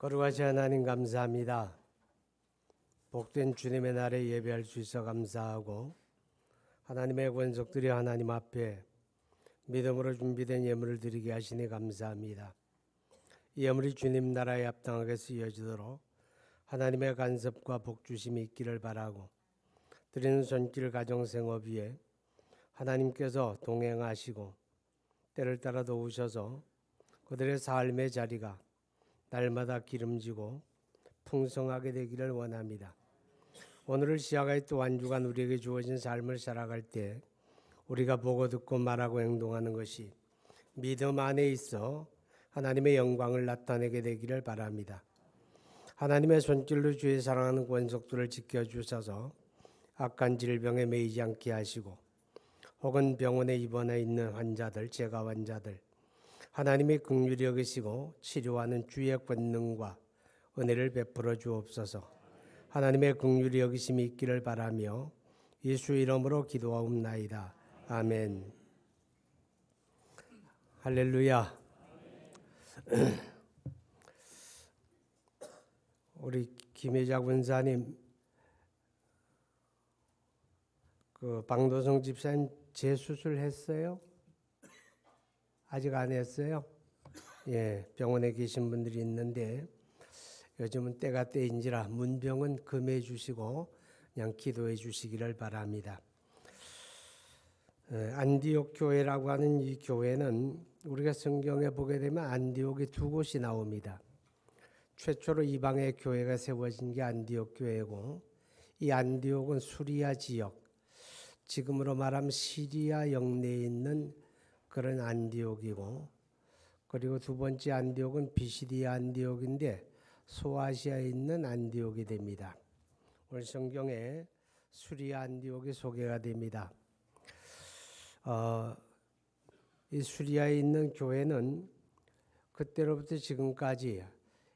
거룩하신 하나님 감사합니다. 복된 주님의 날에 예배할 수 있어 감사하고 하나님의 권속들이 하나님 앞에 믿음으로 준비된 예물을 드리게 하시니 감사합니다. 이 예물이 주님 나라에 합당하게 쓰여지도록 하나님의 간섭과 복주심이 있기를 바라고 드리는 손길 가정생업 위에 하나님께서 동행하시고 때를 따라 도우셔서 그들의 삶의 자리가 날마다 기름지고 풍성하게 되기를 원합니다. 오늘을 시작하여 또 한 주간 우리에게 주어진 삶을 살아갈 때 우리가 보고 듣고 말하고 행동하는 것이 믿음 안에 있어 하나님의 영광을 나타내게 되기를 바랍니다. 하나님의 손길로 주의 사랑하는 권속들을 지켜주셔서 악한 질병에 매이지 않게 하시고 혹은 병원에 입원해 있는 환자들, 재가 환자들 하나님의 긍휼히 여기시고 치료하는 주의 권능과 은혜를 베풀어 주옵소서. 하나님의 긍휼히 여기심이 있기를 바라며 예수 이름으로 기도하옵나이다. 아멘. 할렐루야. 우리 김혜자 권사님, 방도성 집사님 재수술 했어요? 아직 안 했어요? 예, 병원에 계신 분들이 있는데 요즘은 때가 때인지라 문병은 금해 주시고 그냥 기도해 주시기를 바랍니다. 안디옥 교회라고 하는 이 교회는 우리가 성경에 보게 되면 안디옥이 두 곳이 나옵니다. 최초로 이방의 교회가 세워진 게 안디옥 교회고 이 안디옥은 수리아 지역, 지금으로 말하면 시리아 영내에 있는 그런 안디옥이고, 그리고 두 번째 안디옥은 비시디아 안디옥인데 소아시아에 있는 안디옥이 됩니다. 오늘 성경에 수리아 안디옥이 소개가 됩니다. 이 수리아에 있는 교회는 그때로부터 지금까지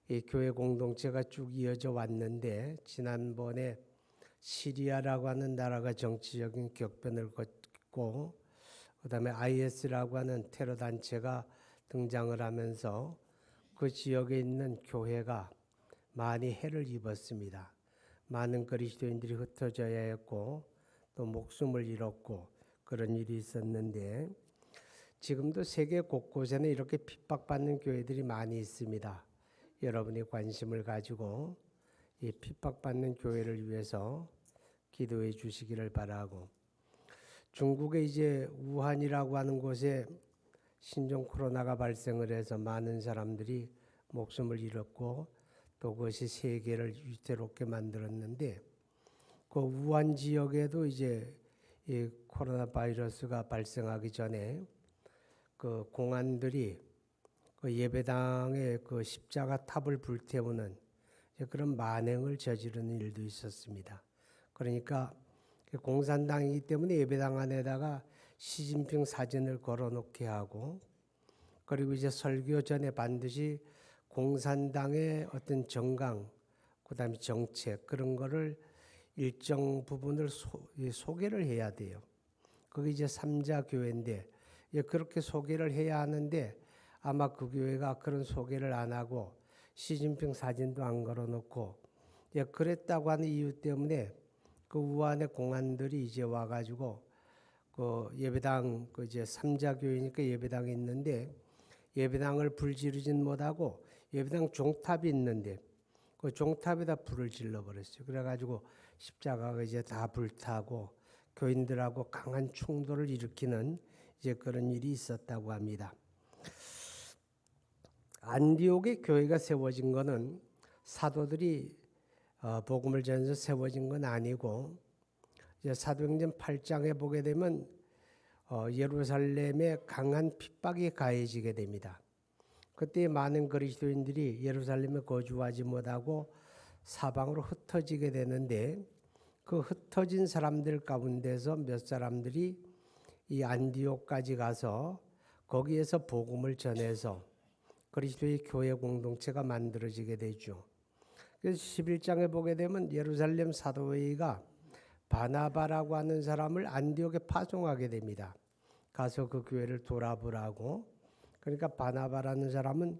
이 교회 공동체가 쭉 이어져 왔는데, 지난번에 시리아라고 하는 나라가 정치적인 격변을 겪고 그 다음에 IS라고 하는 테러 단체가 등장을 하면서 그 지역에 있는 교회가 많이 해를 입었습니다. 많은 그리스도인들이 흩어져야 했고 또 목숨을 잃었고 그런 일이 있었는데, 지금도 세계 곳곳에는 이렇게 핍박받는 교회들이 많이 있습니다. 여러분이 관심을 가지고 이 핍박받는 교회를 위해서 기도해 주시기를 바라고, 중국의 이제 우한이라고 하는 곳에 신종 코로나가 발생을 해서 많은 사람들이 목숨을 잃었고 또 그것이 세계를 위태롭게 만들었는데, 그 우한 지역에도 이제 이 코로나 바이러스가 발생하기 전에 그 공안들이 그 예배당의 그 십자가 탑을 불태우는 그런 만행을 저지르는 일도 있었습니다. 그러니까 공산당이기 때문에 예배당 안에다가 시진핑 사진을 걸어놓게 하고, 그리고 이제 설교 전에 반드시 공산당의 어떤 정강, 그다음에 정책 그런 거를 일정 부분을 소개를 해야 돼요. 그게 이제 3자 교회인데 그렇게 소개를 해야 하는데, 아마 그 교회가 그런 소개를 안 하고 시진핑 사진도 안 걸어놓고 그랬다고 하는 이유 때문에 그 우한의 공안들이 이제 와가지고 그 예배당 그 이제 3자 교회니까 예배당이 있는데 예배당을 불 지르진 못하고 예배당 종탑이 있는데 그 종탑에다 불을 질러 버렸어요. 그래가지고 십자가가 이제 다 불타고 교인들하고 강한 충돌을 일으키는 이제 그런 일이 있었다고 합니다. 안디옥의 교회가 세워진 것은 사도들이 복음을 전해서 세워진 건 아니고, 이제 사도행전 8장에 보게 되면 예루살렘에 강한 핍박이 가해지게 됩니다. 그때 많은 그리스도인들이 예루살렘에 거주하지 못하고 사방으로 흩어지게 되는데, 그 흩어진 사람들 가운데서 몇 사람들이 이 안디옥까지 가서 거기에서 복음을 전해서 그리스도의 교회 공동체가 만들어지게 되죠. 그래서 11장에 보게 되면 예루살렘 사도회의가 바나바라고 하는 사람을 안디옥에 파송하게 됩니다. 가서 그 교회를 돌아보라고. 그러니까 바나바라는 사람은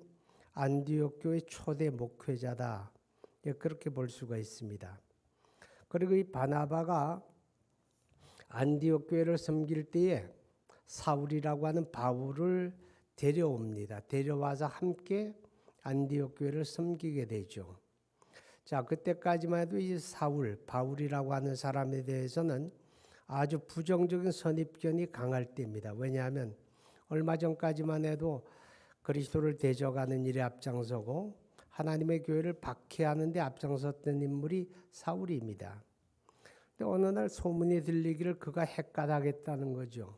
안디옥 교회 초대 목회자다. 그렇게 볼 수가 있습니다. 그리고 이 바나바가 안디옥 교회를 섬길 때에 사울이라고 하는 바울을 데려옵니다. 데려와서 함께 안디옥 교회를 섬기게 되죠. 자, 그때까지만 해도 이 바울이라고 하는 사람에 대해서는 아주 부정적인 선입견이 강할 때입니다. 왜냐하면 얼마 전까지만 해도 그리스도를 대적하는 일에 앞장서고 하나님의 교회를 박해하는 데 앞장섰던 인물이 사울입니다. 근데 어느 날 소문이 들리기를 그가 핵가닥했다는 거죠.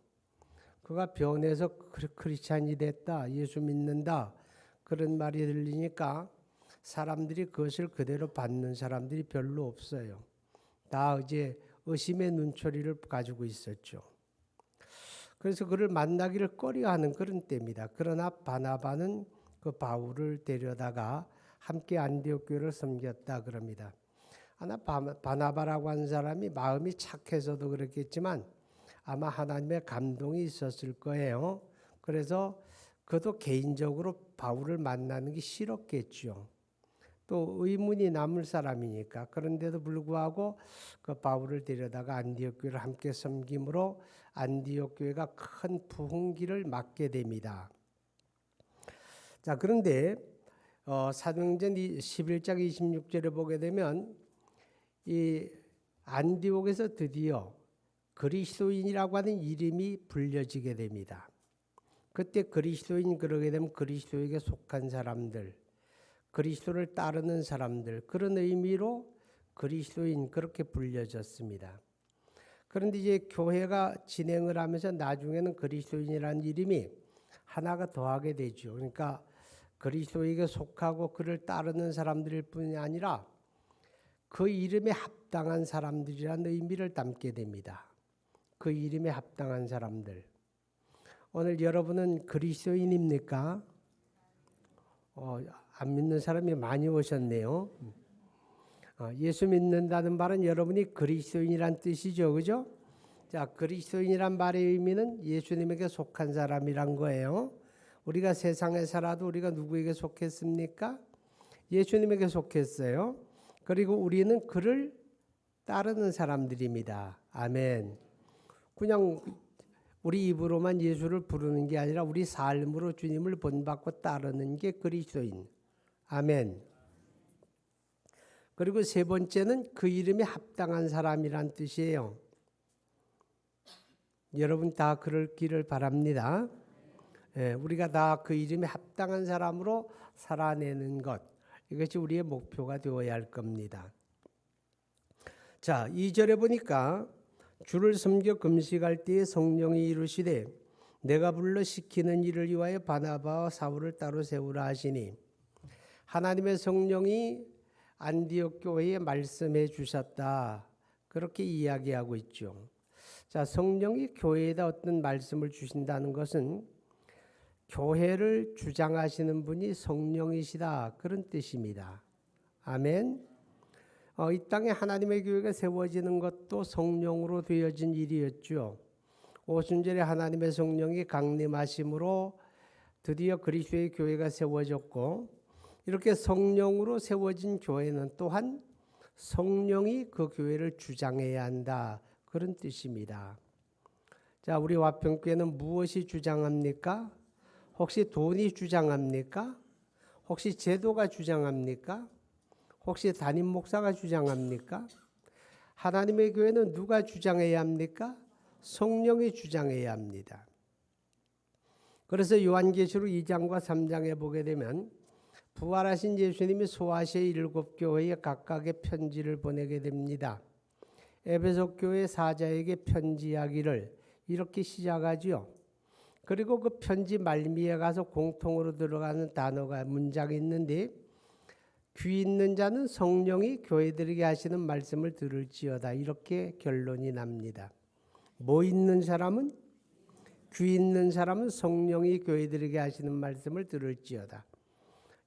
그가 변해서 크리스찬이 됐다, 예수 믿는다, 그런 말이 들리니까 사람들이 그것을 그대로 받는 사람들이 별로 없어요. 다 이제 의심의 눈초리를 가지고 있었죠. 그래서 그를 만나기를 꺼려하는 그런 때입니다. 그러나 바나바는 그 바울을 데려다가 함께 안디옥 교회를 섬겼다 그럽니다. 하나 바나바라고 하는 사람이 마음이 착해서도 그렇겠지만 아마 하나님의 감동이 있었을 거예요. 그래서 그도 개인적으로 바울을 만나는 게 싫었겠죠. 또 의문이 남을 사람이니까. 그런데도 불구하고 그 바울을 데려다가 안디옥 교회를 함께 섬김으로 안디옥 교회가 큰 부흥기를 맞게 됩니다. 자, 그런데 사도행전 11장 26절에 보게 되면 이 안디옥에서 드디어 그리스도인이라고 하는 이름이 불려지게 됩니다. 그때 그리스도인 그러게 되면 그리스도에게 속한 사람들, 그리스도를 따르는 사람들, 그런 의미로 그리스도인 그렇게 불려졌습니다. 그런데 이제 교회가 진행을 하면서 나중에는 그리스도인이라는 이름이 하나가 더하게 되죠. 그러니까 그리스도에게 속하고 그를 따르는 사람들일 뿐이 아니라 그 이름에 합당한 사람들이라는 의미를 담게 됩니다. 그 이름에 합당한 사람들. 오늘 여러분은 그리스도인입니까? 안 믿는 사람이 많이 오셨네요. 예수 믿는다는 말은 여러분이 그리스도인이란 뜻이죠. 그죠? 자, 그리스도인이란 말의 의미는 예수님에게 속한 사람이란 거예요. 우리가 세상에 살아도 우리가 누구에게 속했습니까? 예수님에게 속했어요. 그리고 우리는 그를 따르는 사람들입니다. 아멘. 그냥 우리 입으로만 예수를 부르는 게 아니라 우리 삶으로 주님을 본받고 따르는 게 그리스도인. 아멘. 그리고 세 번째는 그 이름에 합당한 사람이란 뜻이에요. 여러분 다 그럴기를 바랍니다. 우리가 다 그 이름에 합당한 사람으로 살아내는 것, 이것이 우리의 목표가 되어야 할 겁니다. 자, 2절에 보니까 주를 섬겨 금식할 때에 성령이 이르시되 내가 불러 시키는 일을 위하여 바나바와 사울을 따로 세우라 하시니, 하나님의 성령이 안디옥 교회에 말씀해 주셨다, 그렇게 이야기하고 있죠. 자, 성령이 교회에다 어떤 말씀을 주신다는 것은 교회를 주장하시는 분이 성령이시다, 그런 뜻입니다. 아멘. 이 땅에 하나님의 교회가 세워지는 것도 성령으로 되어진 일이었죠. 오순절에 하나님의 성령이 강림하심으로 드디어 그리스도의 교회가 세워졌고, 이렇게 성령으로 세워진 교회는 또한 성령이 그 교회를 주장해야 한다, 그런 뜻입니다. 자, 우리 화평교회는 무엇이 주장합니까? 혹시 돈이 주장합니까? 혹시 제도가 주장합니까? 혹시 담임 목사가 주장합니까? 하나님의 교회는 누가 주장해야 합니까? 성령이 주장해야 합니다. 그래서 요한계시록 2장과 3장에 보게 되면 부활하신 예수님이 소아시아 7교회에 각각의 편지를 보내게 됩니다. 에베소 교회 사자에게 편지하기를, 이렇게 시작하지요. 그리고 그 편지 말미에 가서 공통으로 들어가는 단어가, 문장이 있는데, 귀 있는 자는 성령이 교회들에게 하시는 말씀을 들을지어다, 이렇게 결론이 납니다. 뭐 있는 사람은? 귀 있는 사람은 성령이 교회들에게 하시는 말씀을 들을지어다.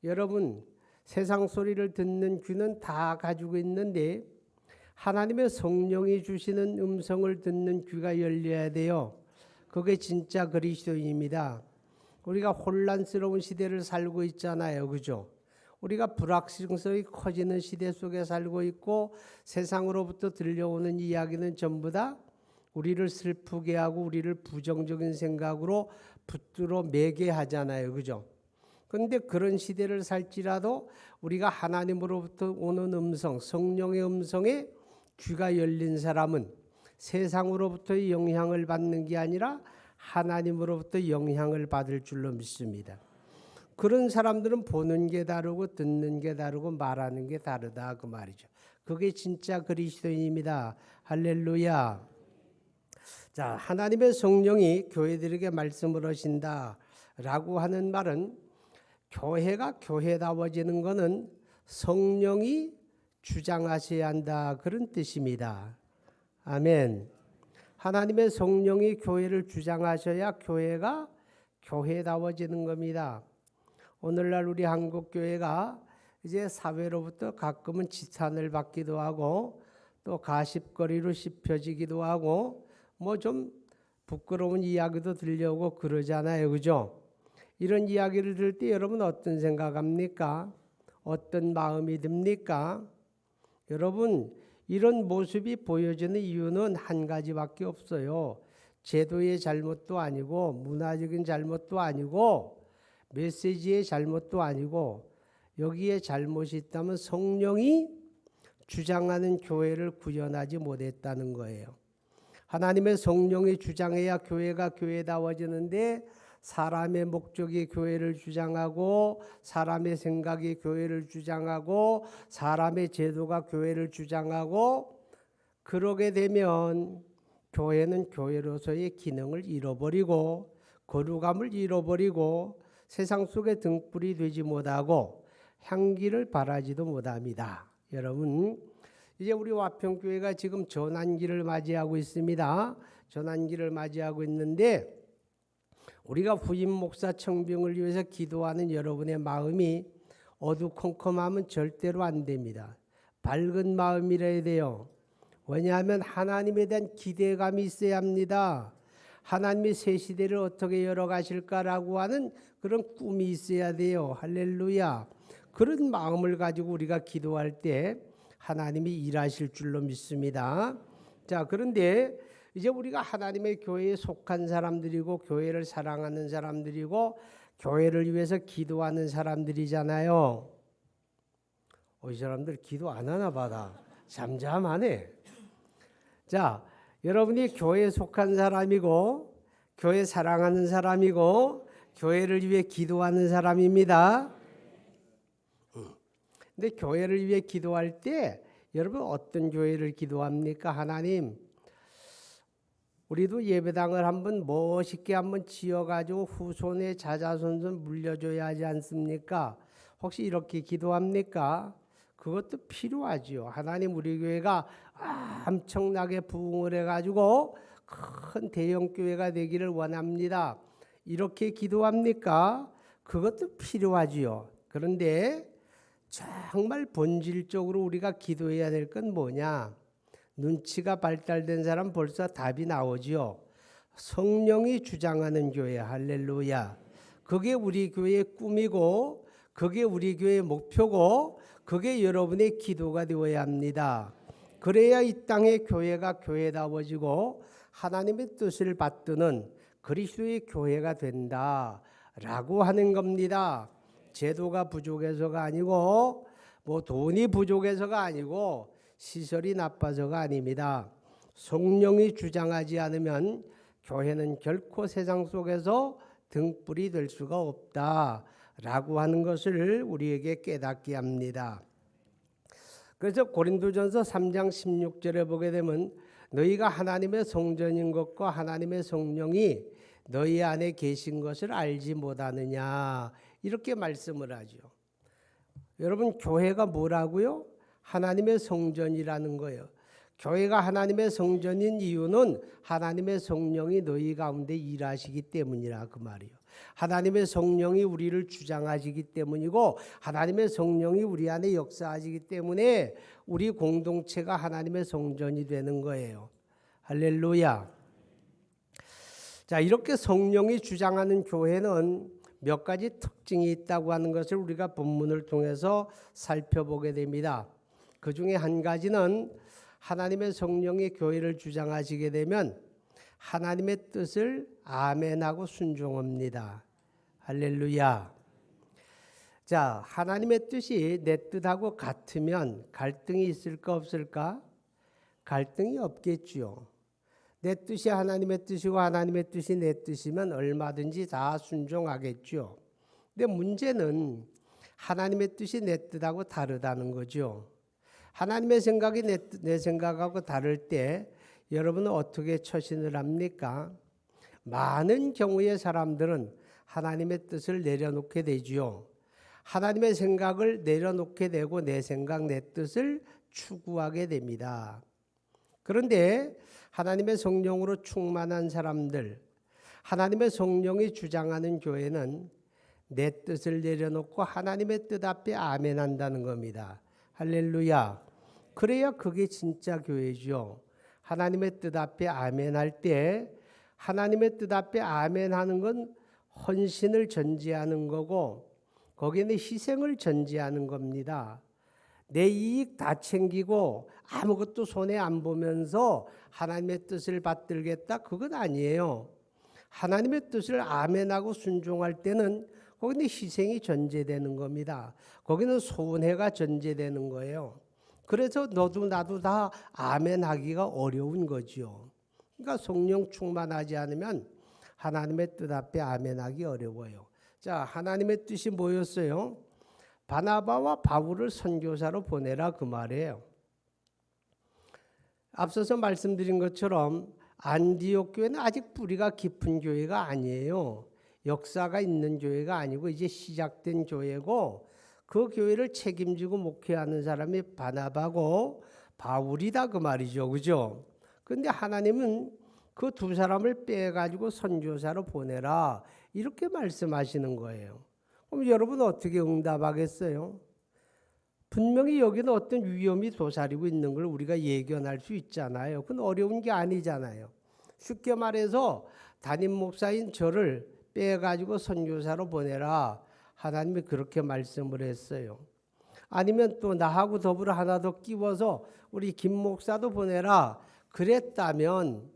여러분, 세상 소리를 듣는 귀는 다 가지고 있는데 하나님의 성령이 주시는 음성을 듣는 귀가 열려야 돼요. 그게 진짜 그리스도인입니다. 우리가 혼란스러운 시대를 살고 있잖아요. 그죠? 우리가 불확실성이 커지는 시대 속에 살고 있고 세상으로부터 들려오는 이야기는 전부 다 우리를 슬프게 하고 우리를 부정적인 생각으로 붙들어 매게 하잖아요. 그죠? 그런데 그런 시대를 살지라도 우리가 하나님으로부터 오는 음성, 성령의 음성에 귀가 열린 사람은 세상으로부터의 영향을 받는 게 아니라 하나님으로부터 영향을 받을 줄로 믿습니다. 그런 사람들은 보는 게 다르고 듣는 게 다르고 말하는 게 다르다 그 말이죠. 그게 진짜 그리스도인입니다. 할렐루야. 자, 하나님의 성령이 교회들에게 말씀을 하신다라고 하는 말은 교회가 교회다워지는 것은 성령이 주장하셔야 한다 그런 뜻입니다. 아멘. 하나님의 성령이 교회를 주장하셔야 교회가 교회다워지는 겁니다. 오늘날 우리 한국 교회가 이제 사회로부터 가끔은 지탄을 받기도 하고 또 가십거리로 씹혀지기도 하고 뭐 좀 부끄러운 이야기도 들려오고 그러잖아요. 그죠? 이런 이야기를 들을 때 여러분 어떤 생각합니까? 어떤 마음이 듭니까? 여러분 이런 모습이 보여지는 이유는 한 가지밖에 없어요. 제도의 잘못도 아니고 문화적인 잘못도 아니고 메시지의 잘못도 아니고 여기에 잘못이 있다면 성령이 주장하는 교회를 구현하지 못했다는 거예요. 하나님의 성령이 주장해야 교회가 교회다워지는데 사람의 목적이 교회를 주장하고 사람의 생각이 교회를 주장하고 사람의 제도가 교회를 주장하고 그러게 되면 교회는 교회로서의 기능을 잃어버리고 거룩함을 잃어버리고 세상 속에 등불이 되지 못하고 향기를 발하지도 못합니다. 여러분 이제 우리 화평교회가 지금 전환기를 맞이하고 있습니다. 전환기를 맞이하고 있는데 우리가 후임 목사 청빙을 위해서 기도하는 여러분의 마음이 어두컴컴하면 절대로 안 됩니다. 밝은 마음이라야 돼요. 왜냐하면 하나님에 대한 기대감이 있어야 합니다. 하나님이 새 시대를 어떻게 열어가실까라고 하는 그런 꿈이 있어야 돼요. 할렐루야. 그런 마음을 가지고 우리가 기도할 때 하나님이 일하실 줄로 믿습니다. 자, 그런데 이제 우리가 하나님의 교회에 속한 사람들이고 교회를 사랑하는 사람들이고 교회를 위해서 기도하는 사람들이잖아요. 이 사람들 기도 안 하나 봐다. 잠잠하네. 자, 여러분이 교회에 속한 사람이고 교회 사랑하는 사람이고 교회를 위해 기도하는 사람입니다. 근데 교회를 위해 기도할 때 여러분 어떤 교회를 기도합니까? 하나님, 우리도 예배당을 한번 멋있게 한번 지어가지고 후손의 자자손손 물려줘야 하지 않습니까? 혹시 이렇게 기도합니까? 그것도 필요하지요. 하나님 우리 교회가 엄청나게 부흥을 해가지고 큰 대형 교회가 되기를 원합니다. 이렇게 기도합니까? 그것도 필요하지요. 그런데 정말 본질적으로 우리가 기도해야 될 건 뭐냐? 눈치가 발달된 사람 벌써 답이 나오지요. 성령이 주장하는 교회. 할렐루야. 그게 우리 교회의 꿈이고 그게 우리 교회의 목표고 그게 여러분의 기도가 되어야 합니다. 그래야 이 땅의 교회가 교회다워지고 하나님의 뜻을 받드는 그리스도의 교회가 된다라고 하는 겁니다. 제도가 부족해서가 아니고 뭐 돈이 부족해서가 아니고 시설이 나빠서가 아닙니다. 성령이 주장하지 않으면 교회는 결코 세상 속에서 등불이 될 수가 없다라고 하는 것을 우리에게 깨닫게 합니다. 그래서 고린도전서 3장 16절에 보게 되면 너희가 하나님의 성전인 것과 하나님의 성령이 너희 안에 계신 것을 알지 못하느냐 이렇게 말씀을 하죠. 여러분 교회가 뭐라고요? 하나님의 성전이라는 거예요. 교회가 하나님의 성전인 이유는 하나님의 성령이 너희 가운데 일하시기 때문이라 그 말이에요. 하나님의 성령이 우리를 주장하시기 때문이고 하나님의 성령이 우리 안에 역사하시기 때문에 우리 공동체가 하나님의 성전이 되는 거예요. 할렐루야. 자, 이렇게 성령이 주장하는 교회는 몇 가지 특징이 있다고 하는 것을 우리가 본문을 통해서 살펴보게 됩니다. 그 중에 한 가지는 하나님의 성령이 교회를 주장하시게 되면 하나님의 뜻을 아멘하고 순종합니다. 할렐루야. 자, 하나님의 뜻이 내 뜻하고 같으면 갈등이 있을까 없을까? 갈등이 없겠지요. 내 뜻이 하나님의 뜻이고 하나님의 뜻이 내 뜻이면 얼마든지 다 순종하겠죠. 근데 문제는 하나님의 뜻이 내 뜻하고 다르다는 거죠. 하나님의 생각이 내 생각하고 다를 때 여러분은 어떻게 처신을 합니까? 많은 경우의 사람들은 하나님의 뜻을 내려놓게 되지요. 하나님의 생각을 내려놓게 되고 내 생각, 내 뜻을 추구하게 됩니다. 그런데 하나님의 성령으로 충만한 사람들, 하나님의 성령이 주장하는 교회는 내 뜻을 내려놓고 하나님의 뜻 앞에 아멘한다는 겁니다. 할렐루야. 그래야 그게 진짜 교회죠. 하나님의 뜻 앞에 아멘할 때 하나님의 뜻 앞에 아멘하는 건 헌신을 전제하는 거고 거기에는 희생을 전제하는 겁니다. 내 이익 다 챙기고 아무것도 손에 안 보면서 하나님의 뜻을 받들겠다? 그건 아니에요. 하나님의 뜻을 아멘하고 순종할 때는 거기는 희생이 전제되는 겁니다. 거기는 소원회가 전제되는 거예요. 그래서 너도 나도 다 아멘하기가 어려운 거죠. 그러니까 성령 충만하지 않으면 하나님의 뜻 앞에 아멘하기 어려워요. 자, 하나님의 뜻이 뭐였어요? 바나바와 바울을 선교사로 보내라 그 말이에요. 앞서서 말씀드린 것처럼 안디옥 교회는 아직 뿌리가 깊은 교회가 아니에요. 역사가 있는 교회가 아니고 이제 시작된 교회고 그 교회를 책임지고 목회하는 사람이 바나바고 바울이다 그 말이죠. 그죠? 그런데 하나님은 그 두 사람을 빼가지고 선교사로 보내라 이렇게 말씀하시는 거예요. 그럼 여러분 어떻게 응답하겠어요? 분명히 여기는 어떤 위험이 도사리고 있는 걸 우리가 예견할 수 있잖아요. 그건 어려운 게 아니잖아요. 쉽게 말해서 담임 목사인 저를 빼가지고 선교사로 보내라. 하나님이 그렇게 말씀을 했어요. 아니면 또 나하고 더불어 하나 더 끼워서 우리 김 목사도 보내라. 그랬다면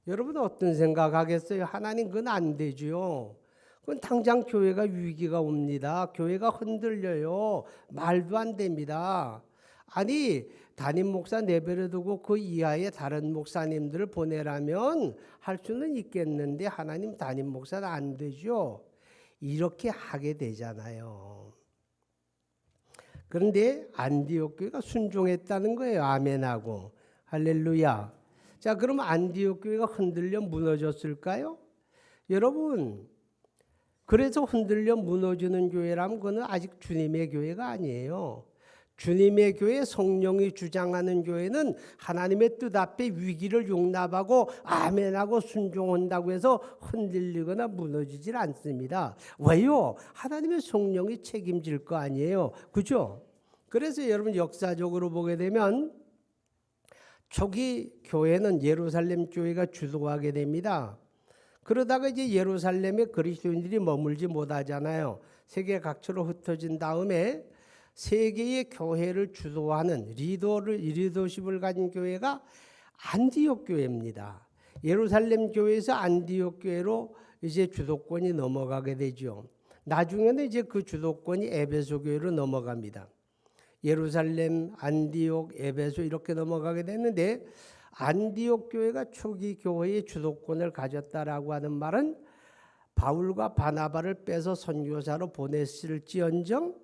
여러분 어떤 생각하겠어요? 하나님 그건 안 되죠. 그건 당장 교회가 위기가 옵니다. 교회가 흔들려요. 말도 안 됩니다. 아니 담임 목사 내버려 두고 그 이하의 다른 목사님들을 보내라면 할 수는 있겠는데 하나님 담임 목사는 안 되죠. 이렇게 하게 되잖아요. 그런데 안디옥 교회가 순종했다는 거예요. 아멘하고 할렐루야. 자, 그럼 안디옥 교회가 흔들려 무너졌을까요? 여러분, 그래서 흔들려 무너지는 교회라면 그건 아직 주님의 교회가 아니에요. 주님의 교회, 성령이 주장하는 교회는 하나님의 뜻 앞에 위기를 용납하고 아멘하고 순종한다고 해서 흔들리거나 무너지질 않습니다. 왜요? 하나님의 성령이 책임질 거 아니에요. 그죠? 그래서 여러분 역사적으로 보게 되면 초기 교회는 예루살렘 교회가 주도하게 됩니다. 그러다가 이제 예루살렘에 그리스도인들이 머물지 못하잖아요. 세계 각처로 흩어진 다음에 세계의 교회를 주도하는 리더십을 가진 교회가 안디옥 교회입니다. 예루살렘 교회에서 안디옥 교회로 이제 주도권이 넘어가게 되죠. 나중에는 이제 그 주도권이 에베소 교회로 넘어갑니다. 예루살렘, 안디옥, 에베소 이렇게 넘어가게 됐는데 안디옥 교회가 초기 교회의 주도권을 가졌다라고 하는 말은 바울과 바나바를 빼서 선교사로 보냈을지언정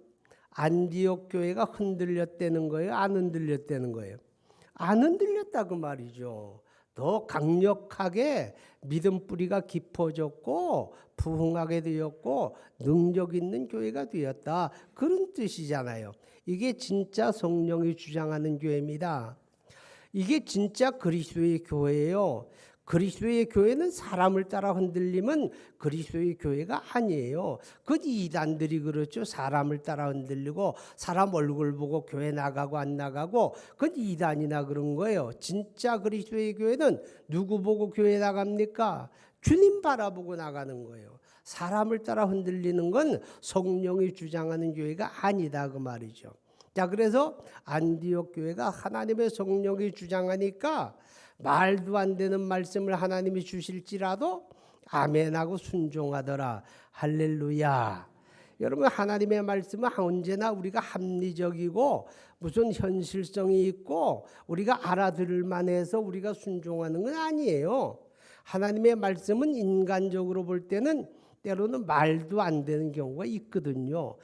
안디옥 교회가 흔들렸다는 거예요? 안 흔들렸다는 거예요? 안 흔들렸다 그 말이죠. 더 강력하게 믿음 뿌리가 깊어졌고 부흥하게 되었고 능력 있는 교회가 되었다. 그런 뜻이잖아요. 이게 진짜 성령이 주장하는 교회입니다. 이게 진짜 그리스도의 교회예요. 그리스도의 교회는 사람을 따라 흔들리면 그리스도의 교회가 아니에요. 그 이단들이 그렇죠. 사람을 따라 흔들리고 사람 얼굴 보고 교회 나가고 안 나가고 그 이단이나 그런 거예요. 진짜 그리스도의 교회는 누구 보고 교회 나갑니까? 주님 바라보고 나가는 거예요. 사람을 따라 흔들리는 건 성령이 주장하는 교회가 아니다 그 말이죠. 자, 그래서 안디옥 교회가 하나님의 성령이 주장하니까 말도 안 되는 말씀을 하나님이 주실지라도 아멘하고 순종하더라. 할렐루야. 여러분, 하나님의 말씀은 언제나 우리가 합리적이고 무슨 현실성이 있고 우리가 알아들을 만해서 우리가 순종하는 건 아니에요. 하나님의 말씀은 인간적으로 볼 때는 때로는 말도 안 되는 경우가 있거든요.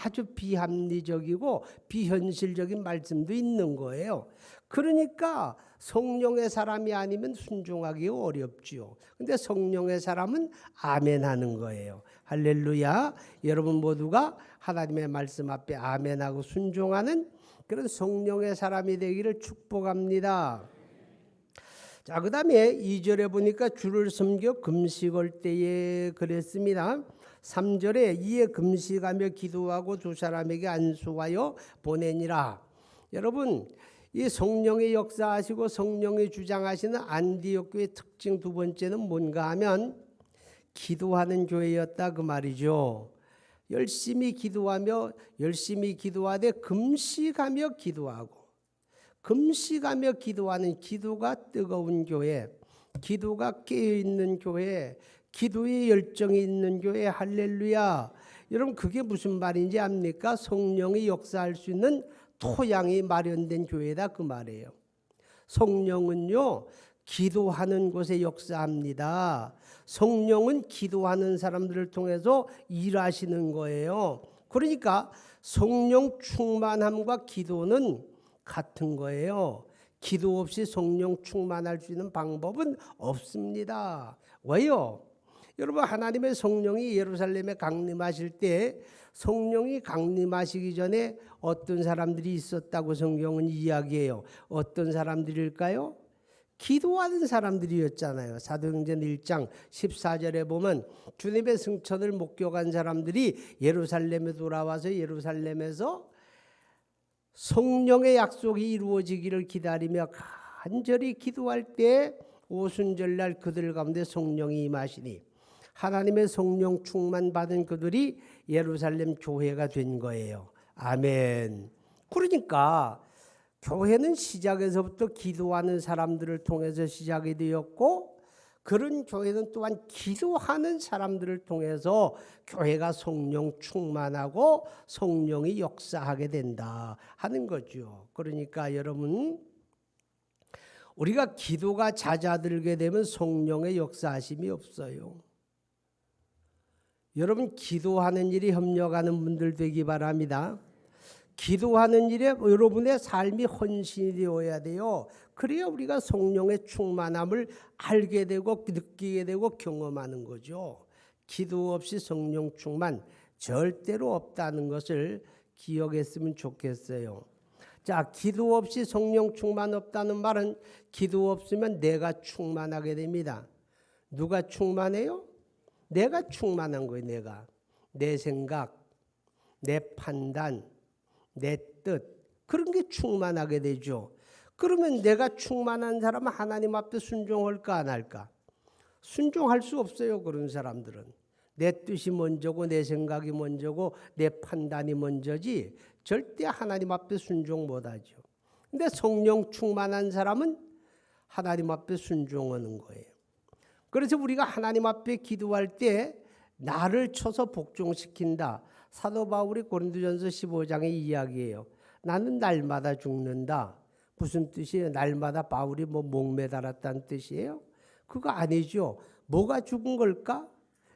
아주 비합리적이고 비현실적인 말씀도 있는 거예요. 그러니까 성령의 사람이 아니면 순종하기 어렵지요. 근데 성령의 사람은 아멘하는 거예요. 할렐루야. 여러분 모두가 하나님의 말씀 앞에 아멘하고 순종하는 그런 성령의 사람이 되기를 축복합니다. 자, 그 다음에 2절에 보니까 주를 섬겨 금식할 때에 그랬습니다. 3절에 이에 금식하며 기도하고 두 사람에게 안수하여 보내니라. 여러분, 이 성령의 역사하시고 성령이 주장하시는 안디옥 교회의 특징 두 번째는 뭔가 하면 기도하는 교회였다 그 말이죠. 열심히 기도하며 열심히 기도하되 금식하며 기도하고 금식하며 기도하는 기도가 뜨거운 교회, 기도가 깨어있는 교회, 기도의 열정이 있는 교회. 할렐루야. 여러분 그게 무슨 말인지 압니까? 성령이 역사할 수 있는 토양이 마련된 교회다 그 말이에요. 성령은요 기도하는 곳에 역사합니다. 성령은 기도하는 사람들을 통해서 일하시는 거예요. 그러니까 성령 충만함과 기도는 같은 거예요. 기도 없이 성령 충만할 수 있는 방법은 없습니다. 왜요? 여러분 하나님의 성령이 예루살렘에 강림하실 때 성령이 강림하시기 전에 어떤 사람들이 있었다고 성경은 이야기해요. 어떤 사람들일까요? 기도하는 사람들이었잖아요. 사도행전 1장 14절에 보면 주님의 승천을 목격한 사람들이 예루살렘에 돌아와서 예루살렘에서 성령의 약속이 이루어지기를 기다리며 간절히 기도할 때 오순절날 그들 가운데 성령이 임하시니 하나님의 성령 충만 받은 그들이 예루살렘 교회가 된 거예요. 아멘. 그러니까 교회는 시작에서부터 기도하는 사람들을 통해서 시작이 되었고 그런 교회는 또한 기도하는 사람들을 통해서 교회가 성령 충만하고 성령이 역사하게 된다 하는 거죠. 그러니까 여러분 우리가 기도가 잦아들게 되면 성령의 역사하심이 없어요. 여러분 기도하는 일이 협력하는 분들 되기 바랍니다. 기도하는 일에 여러분의 삶이 헌신이 되어야 돼요. 그래야 우리가 성령의 충만함을 알게 되고 느끼게 되고 경험하는 거죠. 기도 없이 성령 충만 절대로 없다는 것을 기억했으면 좋겠어요. 자, 기도 없이 성령 충만 없다는 말은 기도 없으면 내가 충만하게 됩니다. 누가 충만해요? 내가 충만한 거예요. 내가. 내 생각, 내 판단, 내 뜻 그런 게 충만하게 되죠. 그러면 내가 충만한 사람은 하나님 앞에 순종할까 안 할까? 순종할 수 없어요. 그런 사람들은. 내 뜻이 먼저고 내 생각이 먼저고 내 판단이 먼저지 절대 하나님 앞에 순종 못하죠. 근데 성령 충만한 사람은 하나님 앞에 순종하는 거예요. 그래서 우리가 하나님 앞에 기도할 때 나를 쳐서 복종시킨다. 사도 바울이 고린도전서 15장의 이야기예요. 나는 날마다 죽는다. 무슨 뜻이에요? 날마다 바울이 목매달았다는 뜻이에요? 그거 아니죠. 뭐가 죽은 걸까?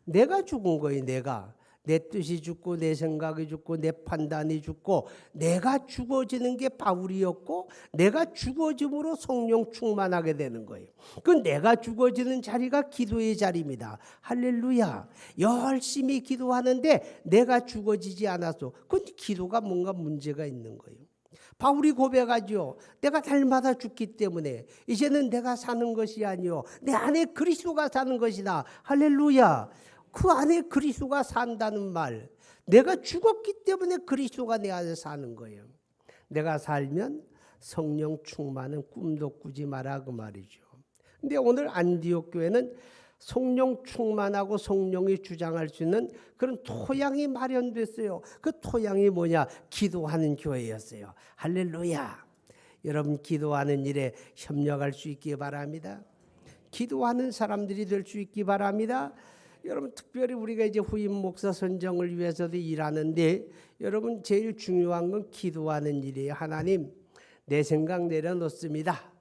내가 죽은 거예요. 내가. 내 뜻이 죽고 내 생각이 죽고 내 판단이 죽고 내가 죽어지는 게 바울이었고 내가 죽어짐으로 성령 충만하게 되는 거예요. 그 내가 죽어지는 자리가 기도의 자리입니다. 할렐루야. 열심히 기도하는데 내가 죽어지지 않아서 그 기도가 뭔가 문제가 있는 거예요. 바울이 고백하죠. 내가 날마다 죽기 때문에 이제는 내가 사는 것이 아니요 내 안에 그리스도가 사는 것이다. 할렐루야. 그 안에 그리스도가 산다는 말, 내가 죽었기 때문에 그리스도가 내 안에 사는 거예요. 내가 살면 성령 충만은 꿈도 꾸지 마라 그 말이죠. 근데 오늘 안디옥 교회는 성령 충만하고 성령이 주장할 수 있는 그런 토양이 마련됐어요. 그 토양이 뭐냐? 기도하는 교회였어요. 할렐루야. 여러분 기도하는 일에 협력할 수 있기 바랍니다. 기도하는 사람들이 될 수 있기 바랍니다. 여러분 특별히 우리가 이제 후임 목사 선정을 위해서도 일하는데 여러분 제일 중요한 건 기도하는 일이에요. 하나님 내 생각 내려놓습니다.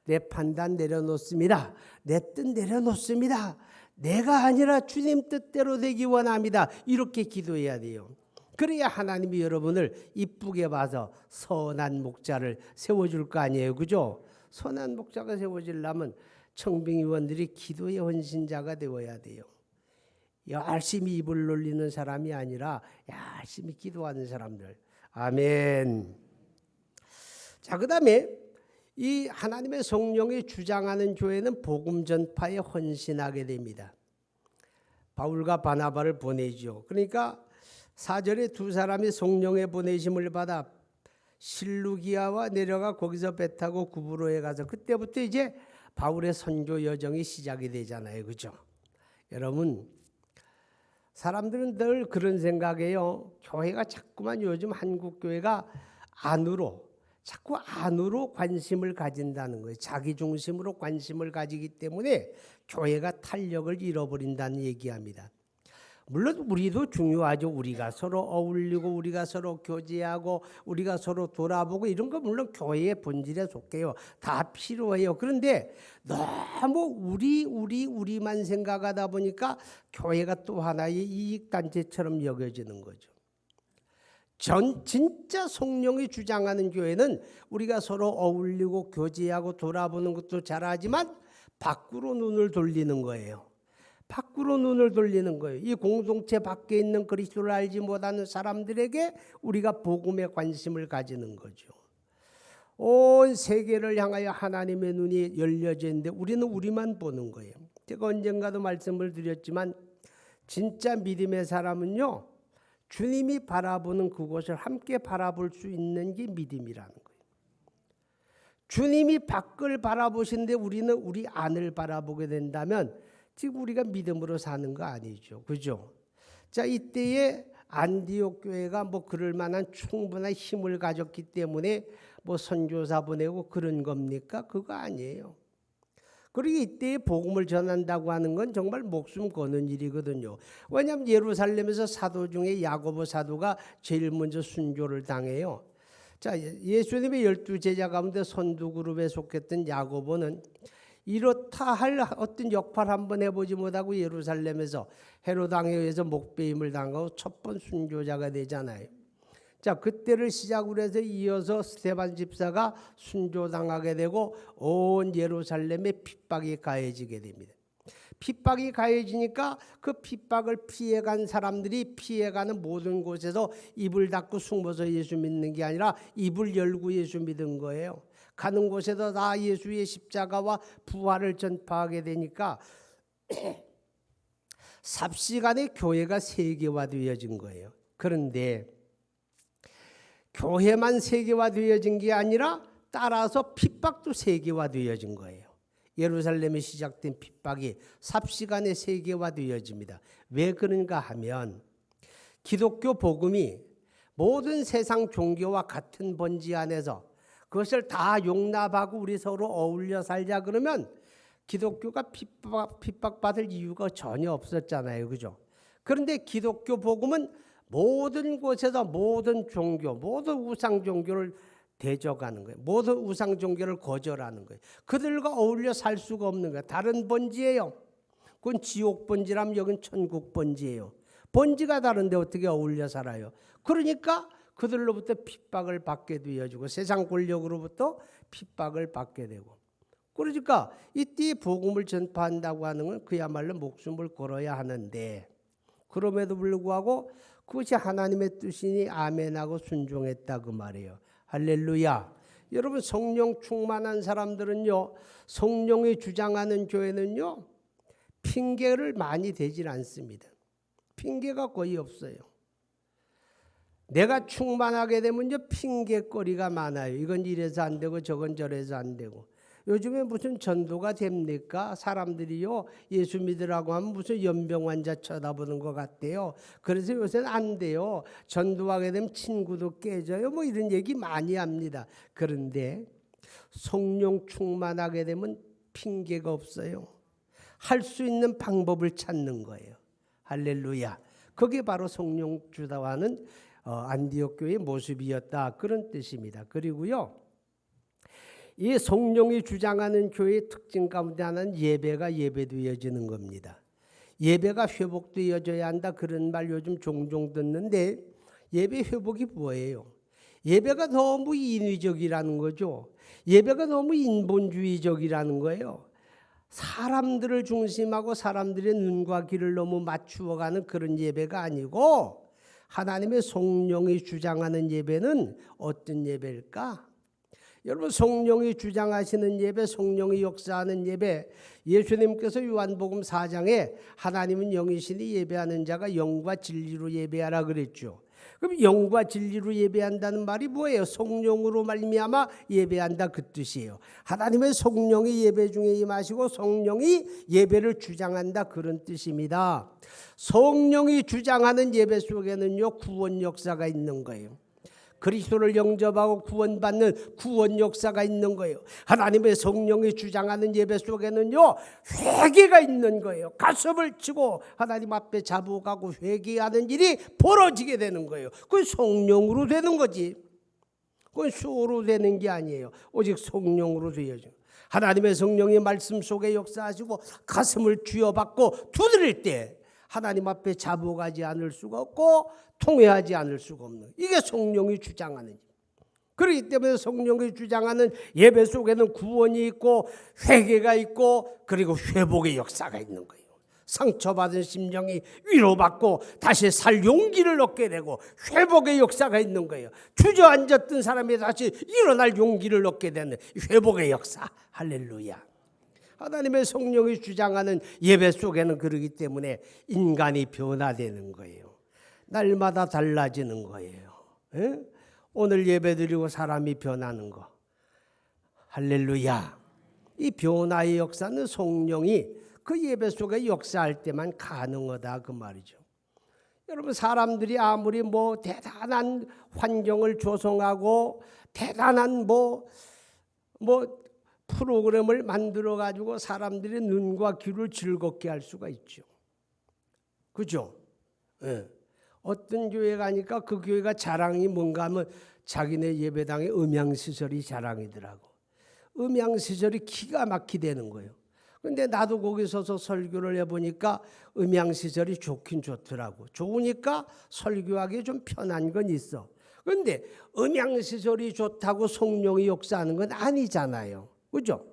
내 판단 내려놓습니다. 내 뜻 내려놓습니다. 내가 아니라 주님 뜻대로 되기 원합니다. 이렇게 기도해야 돼요. 그래야 하나님이 여러분을 이쁘게 봐서 선한 목자를 세워줄 거 아니에요. 그죠? 선한 목자가 세워지려면 청빙위원들이 기도의 헌신자가 되어야 돼요. 열심히 입을 놀리는 사람이 아니라 열심히 기도하는 사람들. 아멘. 자, 그 다음에 이 하나님의 성령이 주장하는 교회는 복음 전파에 헌신하게 됩니다. 바울과 바나바를 보내죠. 그러니까 4절에 두 사람이 성령의 보내심을 받아 실루기아와 내려가 거기서 배 타고 구브로에 가서 그때부터 이제 바울의 선교 여정이 시작이 되잖아요. 그죠? 여러분 사람들은 늘 그런 생각이에요. 교회가 자꾸만 요즘 한국 교회가 자꾸 안으로 관심을 가진다는 거예요. 자기 중심으로 관심을 가지기 때문에 교회가 탄력을 잃어버린다는 얘기합니다. 물론 우리도 중요하죠. 우리가 서로 어울리고 우리가 서로 교제하고 우리가 서로 돌아보고 이런 거 물론 교회의 본질에 속해요. 다 필요해요. 그런데 너무 우리만 생각하다 보니까 교회가 또 하나의 이익단체처럼 여겨지는 거죠. 진짜 성령이 주장하는 교회는 우리가 서로 어울리고 교제하고 돌아보는 것도 잘하지만 밖으로 눈을 돌리는 거예요. 밖으로 눈을 돌리는 거예요. 이 공동체 밖에 있는 그리스도를 알지 못하는 사람들에게 우리가 복음에 관심을 가지는 거죠. 온 세계를 향하여 하나님의 눈이 열려져 있는데 우리는 우리만 보는 거예요. 제가 언젠가도 말씀을 드렸지만 진짜 믿음의 사람은요. 주님이 바라보는 그곳을 함께 바라볼 수 있는 게 믿음이라는 거예요. 주님이 밖을 바라보시는데 우리는 우리 안을 바라보게 된다면 지금 우리가 믿음으로 사는 거 아니죠. 그죠? 자, 이때에 안디옥 교회가 뭐 그럴 만한 충분한 힘을 가졌기 때문에 뭐 선교사 보내고 그런 겁니까? 그거 아니에요. 그리고 이때에 복음을 전한다고 하는 건 정말 목숨 거는 일이거든요. 왜냐하면 예루살렘에서 사도 중에 야고보 사도가 제일 먼저 순교를 당해요. 자, 예수님의 12제자 가운데 선두 그룹에 속했던 야고보는 이렇다 할 어떤 역할 한번 해보지 못하고 예루살렘에서 헤롯 왕에 의해서 목배임을 당하고 첫 번 순교자가 되잖아요. 자, 그때를 시작으로 해서 이어서 스데반 집사가 순교당하게 되고 온 예루살렘에 핍박이 가해지게 됩니다. 핍박이 가해지니까 그 핍박을 피해간 사람들이 피해가는 모든 곳에서 입을 닫고 숨어서 예수 믿는 게 아니라 입을 열고 예수 믿은 거예요. 가는 곳에서 다 예수의 십자가와 부활을 전파하게 되니까 삽시간에 교회가 세계화되어진 거예요. 그런데 교회만 세계화되어진 게 아니라 따라서 핍박도 세계화되어진 거예요. 예루살렘에 시작된 핍박이 삽시간에 세계화되어집니다. 왜 그런가 하면 기독교 복음이 모든 세상 종교와 같은 번지 안에서 그것을 다 용납하고 우리 서로 어울려 살자 그러면 기독교가 핍박받을 이유가 전혀 없었잖아요. 그죠? 그런데 기독교 복음은 모든 곳에서 모든 종교, 모든 우상 종교를 대적하는 거예요. 모든 우상 종교를 거절하는 거예요. 그들과 어울려 살 수가 없는 거예요. 다른 번지예요. 그건 지옥 번지라면 여긴 천국 번지예요. 번지가 다른데 어떻게 어울려 살아요? 그러니까 그들로부터 핍박을 받게 되어지고 세상 권력으로부터 핍박을 받게 되고 그러니까 이때 복음을 전파한다고 하는 건 그야말로 목숨을 걸어야 하는데 그럼에도 불구하고 그것이 하나님의 뜻이니 아멘하고 순종했다 그 말이에요. 할렐루야. 여러분 성령 충만한 사람들은요 성령이 주장하는 교회는요 핑계를 많이 대질 않습니다. 핑계가 거의 없어요. 내가 충만하게 되면요 핑계거리가 많아요. 이건 이래서 안 되고 저건 저래서 안 되고 요즘에 무슨 전도가 됩니까? 사람들이요 예수 믿으라고 하면 무슨 연병 환자 쳐다보는 것 같대요. 그래서 요새는 안 돼요. 전도하게 되면 친구도 깨져요. 뭐 이런 얘기 많이 합니다. 그런데 성령 충만하게 되면 핑계가 없어요. 할 수 있는 방법을 찾는 거예요. 할렐루야. 그게 바로 성령 주다와는 안디옥 교회의 모습이었다, 그런 뜻입니다. 그리고요, 이 성령이 주장하는 교회의 특징 가운데 하나는 예배가 예배되어지는 겁니다. 예배가 회복되어져야 한다, 그런 말 요즘 종종 듣는데 예배 회복이 뭐예요? 예배가 너무 인위적이라는 거죠. 예배가 너무 인본주의적이라는 거예요. 사람들을 중심하고 사람들의 눈과 귀를 너무 맞추어가는 그런 예배가 아니고, 하나님의 성령이 주장하는 예배는 어떤 예배일까? 여러분, 성령이 주장하시는 예배, 성령이 역사하는 예배, 예수님께서 요한복음 4장에 하나님은 영이시니 예배하는 자가 영과 진리로 예배하라 그랬죠. 그럼 영과 진리로 예배한다는 말이 뭐예요? 성령으로 말미암아 예배한다, 그 뜻이에요. 하나님의 성령이 예배 중에 임하시고 성령이 예배를 주장한다, 그런 뜻입니다. 성령이 주장하는 예배 속에는요 구원 역사가 있는 거예요. 그리스도를 영접하고 구원받는 구원 역사가 있는 거예요. 하나님의 성령이 주장하는 예배 속에는요 회개가 있는 거예요. 가슴을 치고 하나님 앞에 자복하고 회개하는 일이 벌어지게 되는 거예요. 그건 성령으로 되는 거지. 그건 수로 되는 게 아니에요. 오직 성령으로 되어져. 하나님의 성령이 말씀 속에 역사하시고 가슴을 쥐어받고 두드릴 때 하나님 앞에 자복하지 않을 수가 없고 통회하지 않을 수가 없는, 이게 성령이 주장하는. 그렇기 때문에 성령이 주장하는 예배 속에는 구원이 있고 회개가 있고 그리고 회복의 역사가 있는 거예요. 상처받은 심령이 위로받고 다시 살 용기를 얻게 되고 회복의 역사가 있는 거예요. 주저앉았던 사람이 다시 일어날 용기를 얻게 되는 회복의 역사. 할렐루야. 하나님의 성령이 주장하는 예배 속에는 그러기 때문에 인간이 변화되는 거예요. 날마다 달라지는 거예요. 에? 오늘 예배드리고 사람이 변하는 거. 할렐루야. 이 변화의 역사는 성령이 그 예배 속에 역사할 때만 가능하다, 그 말이죠. 여러분, 사람들이 아무리 뭐 대단한 환경을 조성하고 대단한 뭐 프로그램을 만들어 가지고 사람들의 눈과 귀를 즐겁게 할 수가 있죠. 그죠? 예. 어떤 교회 가니까 그 교회가 자랑이 뭔가 하면 자기네 예배당의 음향시설이 자랑이더라고. 음향시설이 기가 막히다는 거예요. 근데 나도 거기 서서 설교를 해보니까 음향시설이 좋긴 좋더라고. 좋으니까 설교하기 좀 편한 건 있어. 근데 음향시설이 좋다고 성령이 역사하는 건 아니잖아요. 그죠?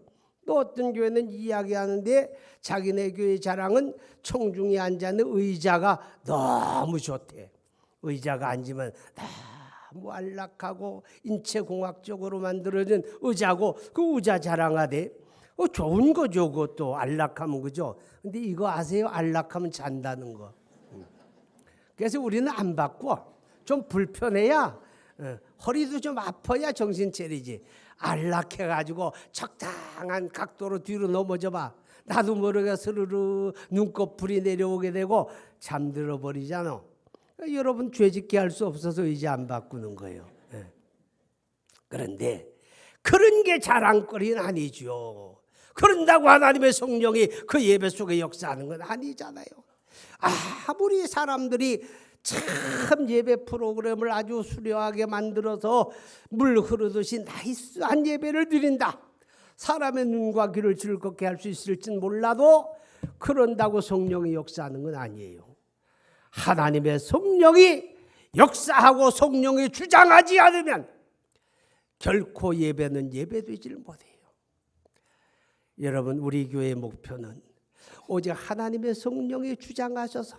또 어떤 교회는 이야기하는데 자기네 교회 자랑은 청중이 앉아있는 의자가 너무 좋대. 의자가 앉으면 너무 안락하고 인체공학적으로 만들어진 의자고 그 의자 자랑하대. 좋은 거죠, 그것도. 안락하면. 그죠? 근데 이거 아세요? 안락하면 잔다는 거. 그래서 우리는 안 바꿔. 좀 불편해야, 허리도 좀 아파야 정신 차리지. 안락해가지고 적당한 각도로 뒤로 넘어져 봐. 나도 모르게 스르르 눈꺼풀이 내려오게 되고 잠들어 버리잖아. 여러분, 죄짓게 할 수 없어서 이제 안 바꾸는 거예요. 그런데 그런 게 자랑거리는 아니죠. 그런다고 하나님의 성령이 그 예배 속에 역사하는 건 아니잖아요. 아무리 사람들이 참 예배 프로그램을 아주 수려하게 만들어서 물 흐르듯이 나이스한 예배를 드린다, 사람의 눈과 귀를 즐겁게 할 수 있을진 몰라도 그런다고 성령이 역사하는 건 아니에요. 하나님의 성령이 역사하고 성령이 주장하지 않으면 결코 예배는 예배되지를 못해요. 여러분, 우리 교회의 목표는 오직 하나님의 성령이 주장하셔서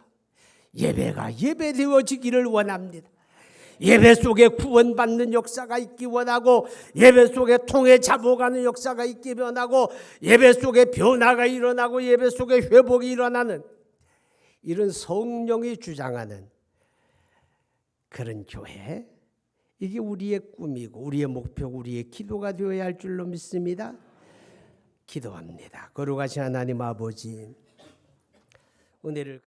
예배가 예배되어지기를 원합니다. 예배 속에 구원받는 역사가 있기 원하고 예배 속에 통해 자복하는 역사가 있기 원하고 예배 속에 변화가 일어나고 예배 속에 회복이 일어나는 이런 성령이 주장하는 그런 교회, 이게 우리의 꿈이고 우리의 목표고 우리의 기도가 되어야 할 줄로 믿습니다. 기도합니다. 거룩하신 하나님 아버지, 은혜를